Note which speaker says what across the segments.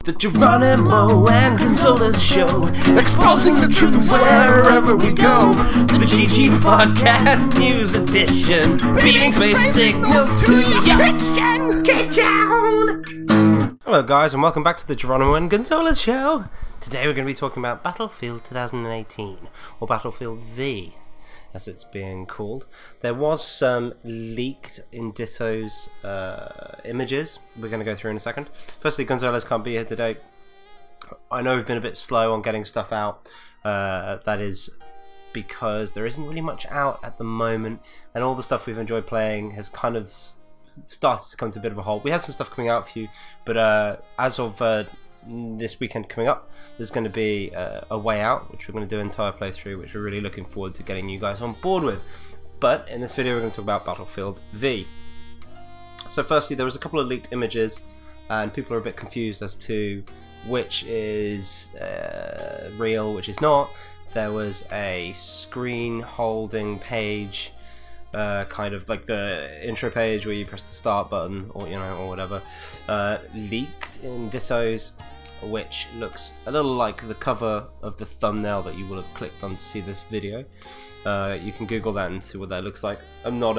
Speaker 1: The Geronimo and Gonzalez Show, exposing the truth wherever we go. The GG Podcast News Edition, beating space signals to your kitchen. Hello guys, and welcome back to the Geronimo and Gonzalez Show. Today we're going to be talking about Battlefield 2018, or Battlefield V, as it's being called. There was some leaked in Ditto's images we're going to go through in a second. Firstly, Gonzalez can't be here today. I know we've been a bit slow on getting stuff out. That is because there isn't really much out at the moment, and all the stuff we've enjoyed playing has kind of started to come to a bit of a halt. We have some stuff coming out for you, but as of this weekend coming up, there's going to be a way out, which we're going to do an entire playthrough, which we're really looking forward to getting you guys on board with. But in this video we're going to talk about Battlefield V. So firstly, there was a couple of leaked images and people are a bit confused as to which is real, which is not. There was a screen holding page, kind of like the intro page where you press the start button, or or whatever, leaked in Ditto's, which looks a little like the cover of the thumbnail that you will have clicked on to see this video. You can Google that and see what that looks like. I'm not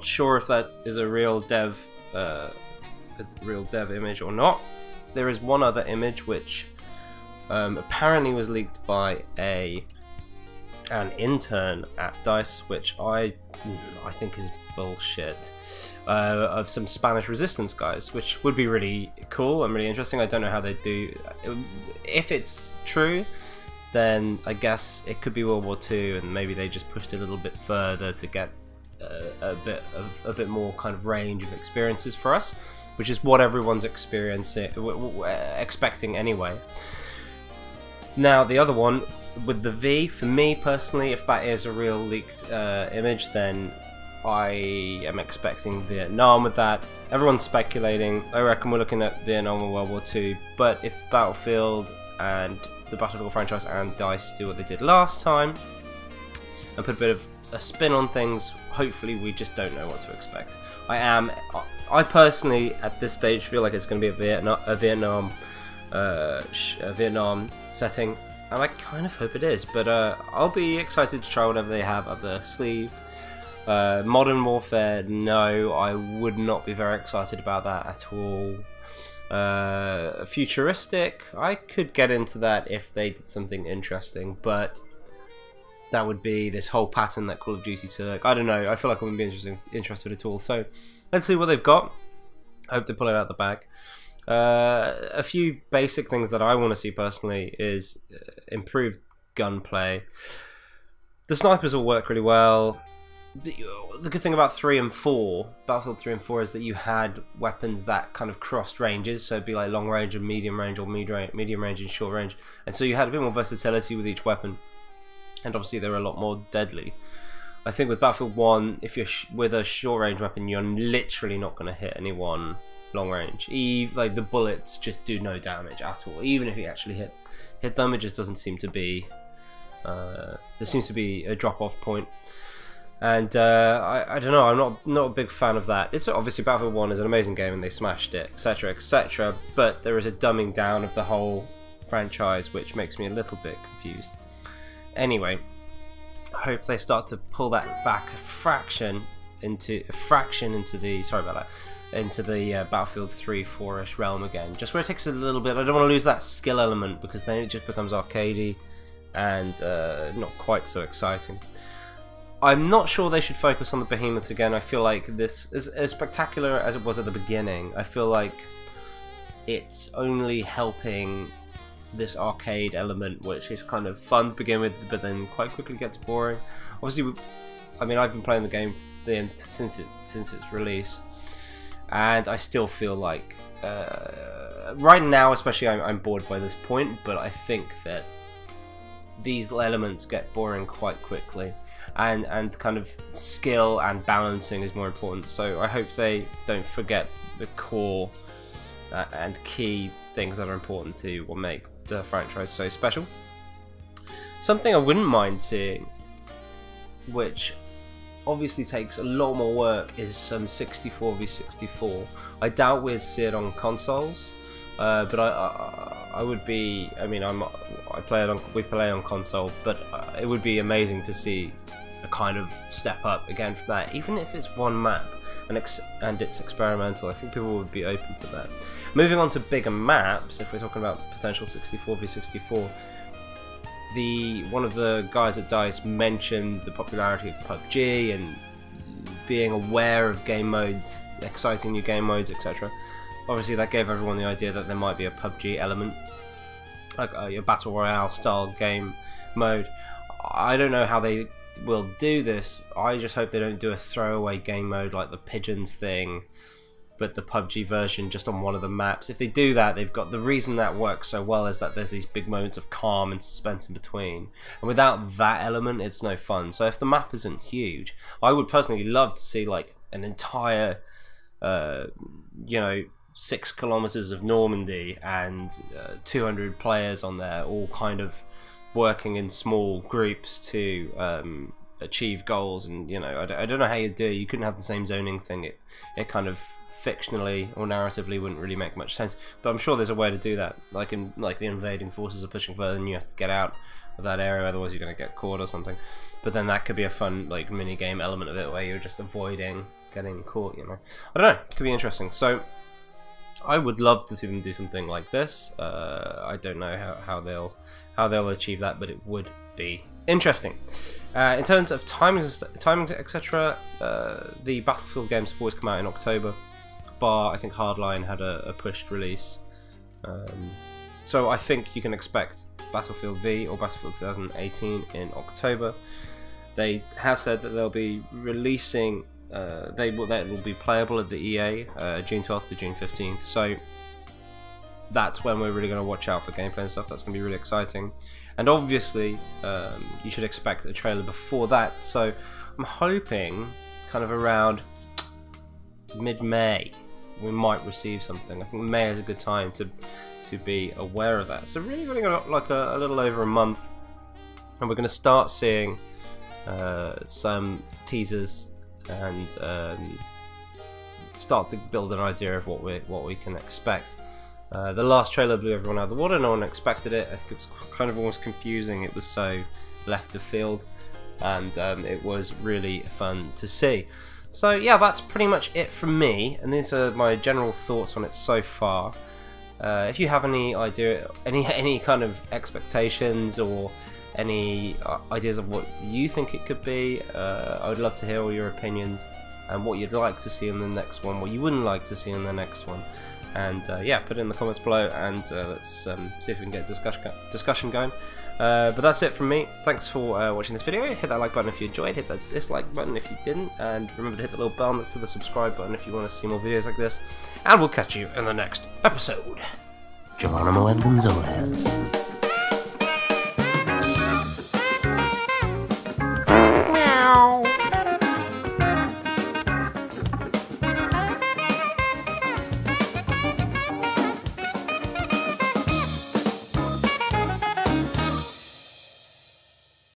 Speaker 1: sure if that is a real dev image or not. There is one other image which apparently was leaked by an intern at DICE, which I think is bullshit, of some Spanish resistance guys, which would be really cool and really interesting. I don't know how they do. If it's true, then I guess it could be World War II, and maybe they just pushed it a little bit further to get a bit more kind of range of experiences for us, which is what everyone's expecting anyway. Now the other one with the V, for me personally, if that is a real leaked image, then I am expecting Vietnam with that. Everyone's speculating. I reckon we're looking at Vietnam or World War II, but if Battlefield and the Battlefield franchise and DICE do what they did last time and put a bit of a spin on things, hopefully we just don't know what to expect. I personally at this stage feel like it's going to be a Vietnam setting, and I kind of hope it is, but I'll be excited to try whatever they have up their sleeve. Modern Warfare, no, I would not be very excited about that at all. Futuristic, I could get into that if they did something interesting, but that would be this whole pattern that Call of Duty took. I don't know, I feel like I wouldn't be interested at all. So let's see what they've got. I hope they pull it out of the bag. A few basic things that I want to see personally is improved gunplay. The snipers will work really well. The good thing about 3 and 4, Battlefield 3 and 4, is that you had weapons that kind of crossed ranges, so it'd be like long range and medium range, or medium range and short range, and so you had a bit more versatility with each weapon, and obviously they were a lot more deadly. I think with Battlefield 1, if you're with a short range weapon, you're literally not going to hit anyone long range. Like the bullets just do no damage at all. Even if you actually hit them, it just doesn't seem to be. There seems to be a drop-off point. And I don't know, I'm not a big fan of that. It's obviously Battlefield 1 is an amazing game and they smashed it, etc, etc, but there is a dumbing down of the whole franchise which makes me a little bit confused. Anyway, I hope they start to pull that back a fraction into the into the Battlefield 3, 4-ish realm again, just where it takes a little bit. I don't want to lose that skill element, because then it just becomes arcadey and not quite so exciting. I'm not sure they should focus on the behemoths again. I feel like this is as spectacular as it was at the beginning. I feel like it's only helping this arcade element, which is kind of fun to begin with, but then quite quickly gets boring. Obviously, I mean, I've been playing the game since its release, and I still feel like right now, especially, I'm bored by this point. But I think that these elements get boring quite quickly, and kind of skill and balancing is more important. So I hope they don't forget the core and key things that are important to what make the franchise so special. Something I wouldn't mind seeing, which obviously takes a lot more work, is some 64v64. I doubt we'll see it on consoles. but I would be. I mean, we play on console, but it would be amazing to see a kind of step up again from that, even if it's one map and it's experimental. I think people would be open to that. Moving on to bigger maps, if we're talking about potential 64v64, one of the guys at DICE mentioned the popularity of PUBG and being aware of game modes, exciting new game modes, etc. Obviously that gave everyone the idea that there might be a PUBG element, like a Battle Royale style game mode. I don't know how they will do this. I just hope they don't do a throwaway game mode like the Pigeons thing, but the PUBG version just on one of the maps. If they do that, they've got the reason that works so well is that there's these big moments of calm and suspense in between, and without that element it's no fun. So if the map isn't huge, I would personally love to see like an entire 6 kilometers of Normandy and 200 players on there, all kind of working in small groups to achieve goals. And I don't know how you do it. You couldn't have the same zoning thing. It kind of fictionally or narratively wouldn't really make much sense, but I'm sure there's a way to do that. Like the invading forces are pushing further and you have to get out of that area, otherwise you're going to get caught or something. But then that could be a fun like mini game element of it where you're just avoiding getting caught. I don't know, it could be interesting. So I would love to see them do something like this. I don't know how they'll achieve that, but it would be interesting. In terms of timings, etc., the Battlefield games have always come out in October, bar I think Hardline had a pushed release. So I think you can expect Battlefield V or Battlefield 2018 in October. They have said that they'll be releasing. That will be playable at the EA June 12th to June 15th, so that's when we're really going to watch out for gameplay and stuff. That's going to be really exciting, and obviously you should expect a trailer before that, so I'm hoping kind of around mid-May we might receive something. I think May is a good time to be aware of that. So really got like a little over a month, and we're going to start seeing some teasers and start to build an idea of what we can expect. The last trailer blew everyone out of the water. No one expected it. I think it was kind of almost confusing. It was so left of field, and it was really fun to see. So yeah, that's pretty much it from me, and these are my general thoughts on it so far. If you have any idea, any kind of expectations or any ideas of what you think it could be, I would love to hear all your opinions and what you'd like to see in the next one, what you wouldn't like to see in the next one, and yeah, put it in the comments below, and let's see if we can get discussion going. But that's it from me. Thanks for watching this video. Hit that like button if you enjoyed, hit that dislike button if you didn't, and remember to hit the little bell next to the subscribe button if you want to see more videos like this, and we'll catch you in the next episode. Geronimo and Gonzalez.